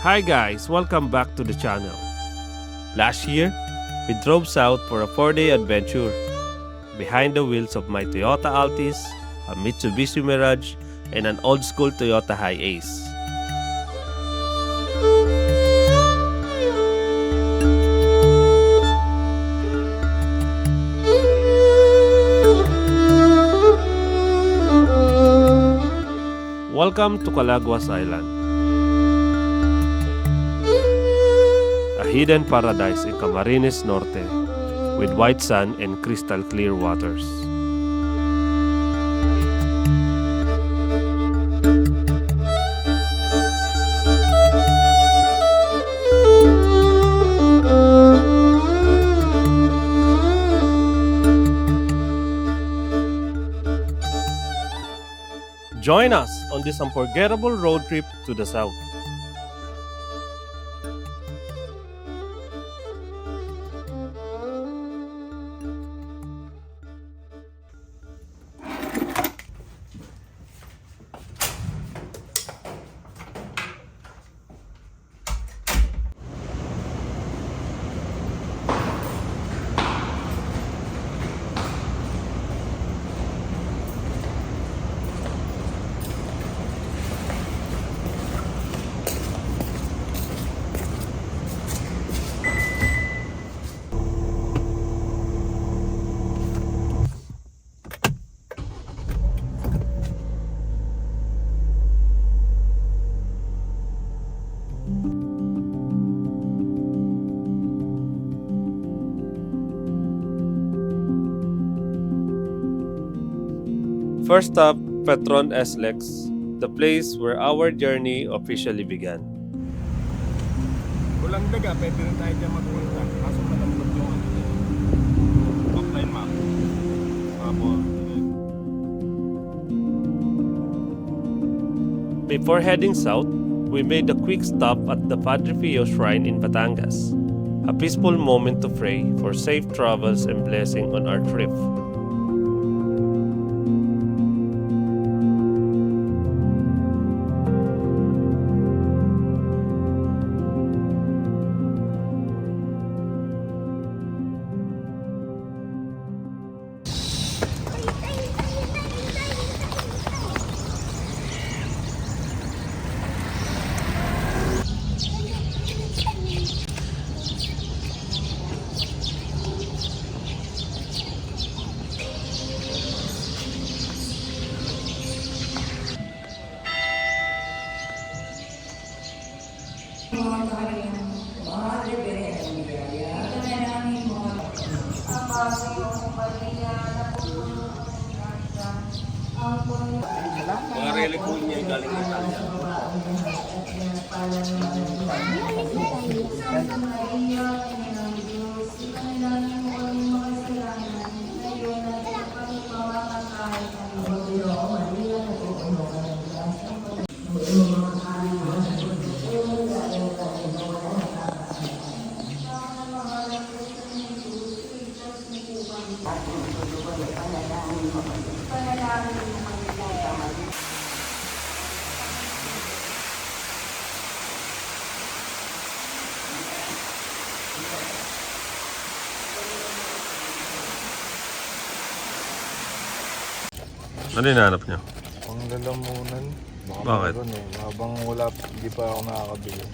Hi guys, welcome back to the channel. Last year, we drove south for a 4-day adventure. Behind the wheels of my Toyota Altis, a Mitsubishi Mirage, and an old-school Toyota Hi-Ace. Welcome to Calaguas Island, a hidden paradise in Camarines Norte with white sand and crystal clear waters. Join us on this unforgettable road trip to the south. First stop, Petron SLEX, the place where our journey officially began. Walang daga, pwede rin tayo dyan magpunta. Kaso malambot yung offline map. Before heading south, we made a quick stop at the Padre Pio Shrine in Batangas, a peaceful moment to pray for safe travels and blessing on our trip. Mga relic po niya galing Italia. Ano hinahanap niyo? Ang lalamunan. Bakit? Meron eh. Habang wala, hindi pa ako nakakabili.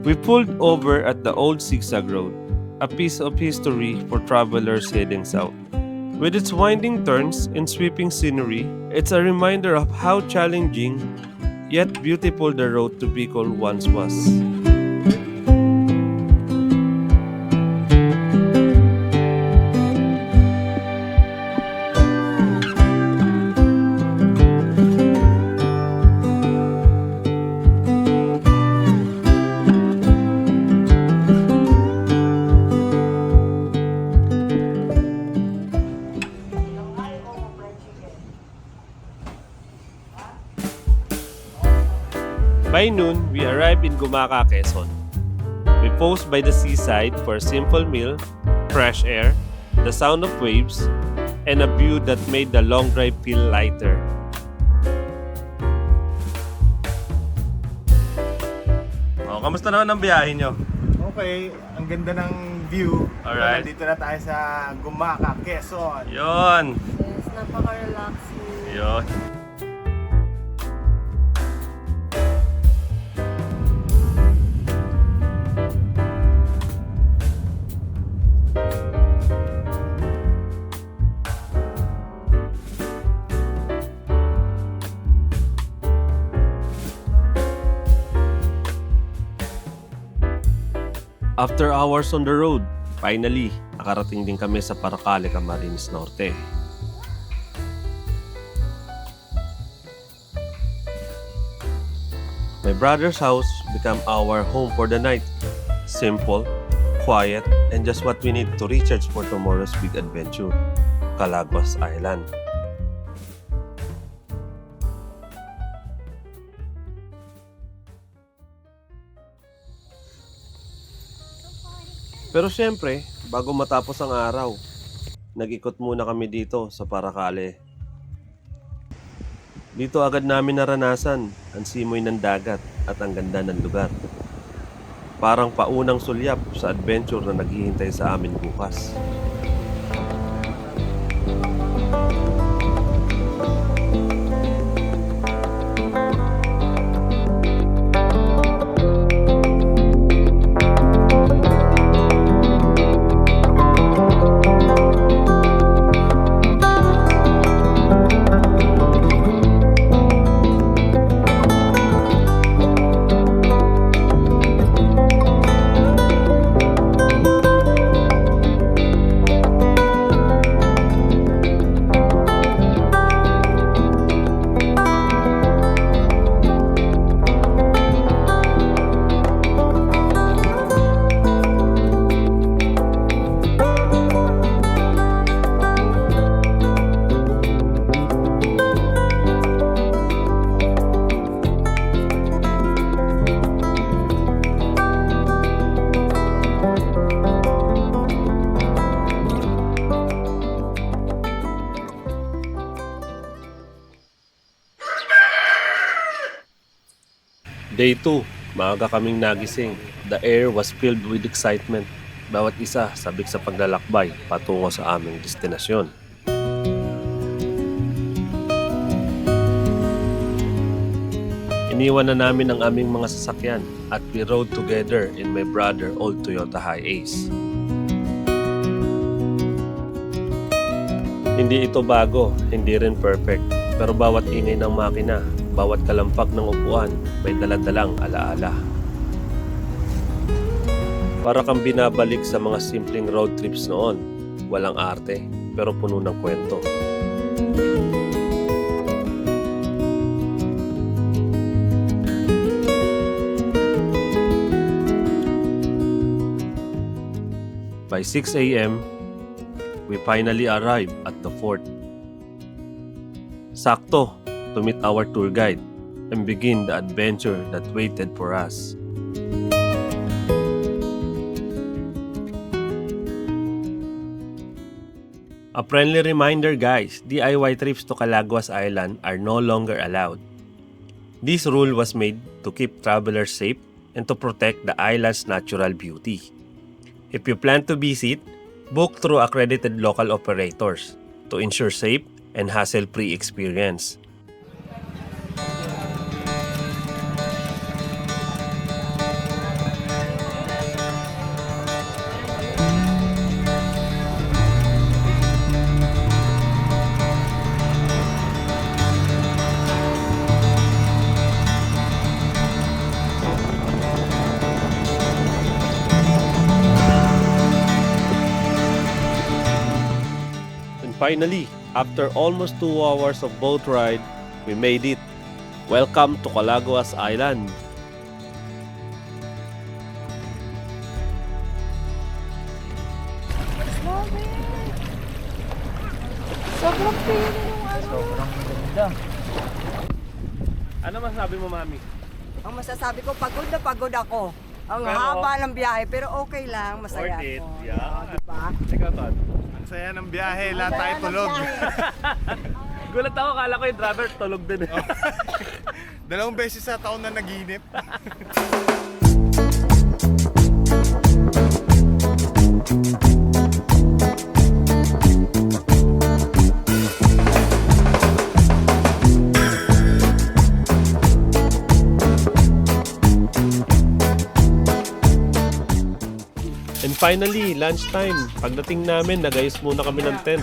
We pulled over at the old Zigzag Road, a piece of history for travelers heading south. With its winding turns and sweeping scenery, it's a reminder of how challenging yet beautiful the road to Bicol once was. By noon, we arrived in Gumaca, Quezon. We Posed by the seaside for a simple meal, fresh air, the sound of waves, and a view that made the long drive feel lighter. Oh, kamusta naman ang biyahe nyo? Okay, ang ganda ng view. Alright. Dito na tayo sa Gumaca, Quezon. Yon! Yes, napaka-relaxing. Yon. After hours on the road, finally, nakarating din kami sa Paracale, Camarines Norte. My brother's house became our home for the night. Simple, quiet, and just what we need to recharge for tomorrow's big adventure, Calaguas Island. Pero syempre, bago matapos ang araw, nag-ikot muna kami dito sa Paracale. Dito agad namin naranasan ang simoy ng dagat at ang ganda ng lugar. Parang paunang sulyap sa adventure na naghihintay sa amin bukas. Day 2, maaga kaming nagising. The air was filled with excitement. Bawat isa sabik sa paglalakbay patungo sa aming destinasyon. Iniwan na namin ang aming mga sasakyan at we rode together in my brother old Toyota Hiace. Hindi ito bago, hindi rin perfect, pero bawat ingay ng makina, bawat kalampag ng upuan, may daladalang alaala. Para kang binabalik sa mga simpleng road trips noon. Walang arte, pero puno ng kwento. By 6 a.m., we finally arrived at the fort. Sakto to meet our tour guide and begin the adventure that waited for us. A friendly reminder guys, DIY trips to Calaguas Island are no longer allowed. This rule was made to keep travelers safe and to protect the island's natural beauty. If you plan to visit, book through accredited local operators to ensure safe and hassle-free experience. Finally, after almost 2 hours of boat ride, we made it. Welcome to Calaguas Island. Grabe! Sobrang pino nung ano. Sobrang ganda. Ano masabi mo, Mami? Ang masasabi ko, pagod na pagod ako. Ang Pero- haba ng biyahe, pero okay lang, masaya Worth it. ako. Yeah. Diba? Ikaw, Todd. Ang saya ng biyahe, lahat tayo tulog. Gulat ako, kala ko yung driver tulog din. 2 beses sa taon na naginip. And finally, lunchtime. Pagdating namin, nagayos muna kami ng tent.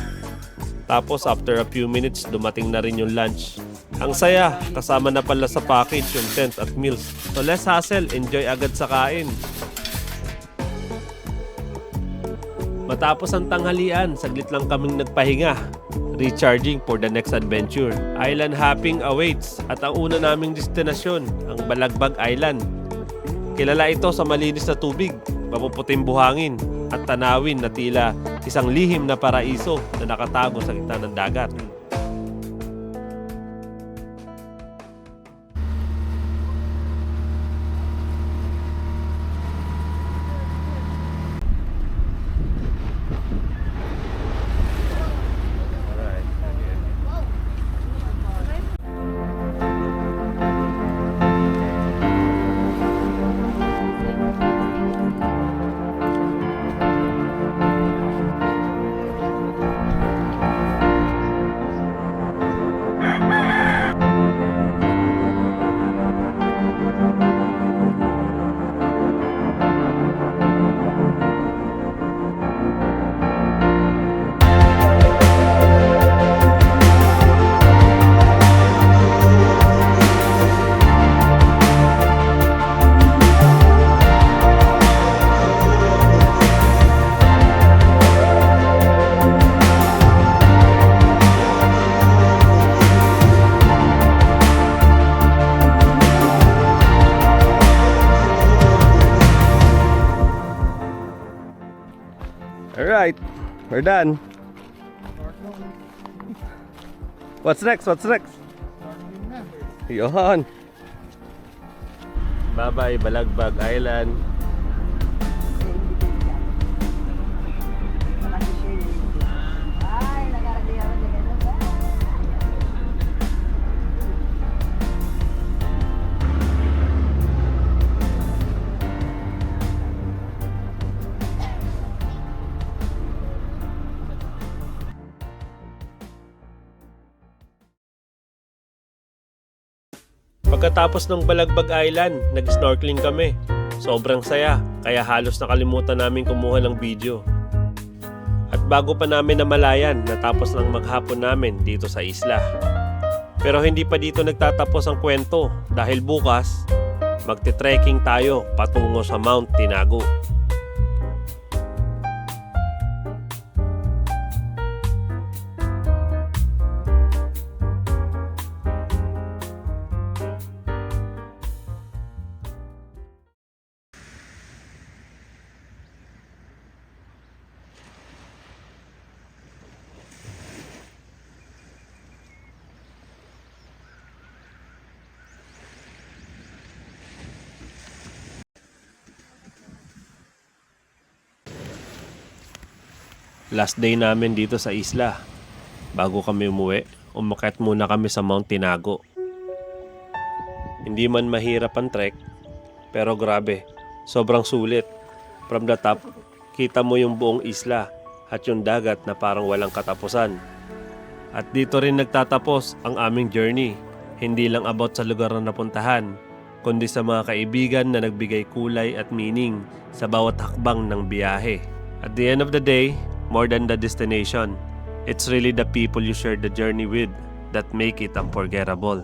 Tapos after a few minutes, dumating na rin yung lunch. Ang saya, kasama na pala sa package yung tent at meals. So less hassle, enjoy agad sa kain. Matapos ang tanghalian, saglit lang kaming nagpahinga. Recharging for the next adventure. Island hopping awaits at ang una naming destinasyon, ang Balagbag Island. Kilala ito sa malinis na tubig, mapuputing buhangin at tanawin na tila isang lihim na paraiso na nakatago sa gitna ng dagat. Alright, we're done. What's next? What's next? Yon. Bye-bye, Balagbag Island. Ay, nagaragay ako na gano'n. Pagkatapos ng Balagbag Island, nag-snorkeling kami. Sobrang saya, kaya halos nakalimutan namin kumuha ng video. At bago pa namin namalayan, natapos ng maghapon namin dito sa isla. Pero hindi pa dito nagtatapos ang kwento dahil bukas, magte-trekking tayo patungo sa Mount Tinago. Last day namin dito sa isla. Bago kami umuwi, umakyat muna kami sa Mount Tinago. Hindi man mahirap ang trek, pero grabe, sobrang sulit. From the top, kita mo yung buong isla at yung dagat na parang walang katapusan. At dito rin nagtatapos ang aming journey. Hindi lang about sa lugar na napuntahan, kundi sa mga kaibigan na nagbigay kulay at meaning sa bawat hakbang ng biyahe. At the end of the day, more than the destination, it's really the people you share the journey with that make it unforgettable.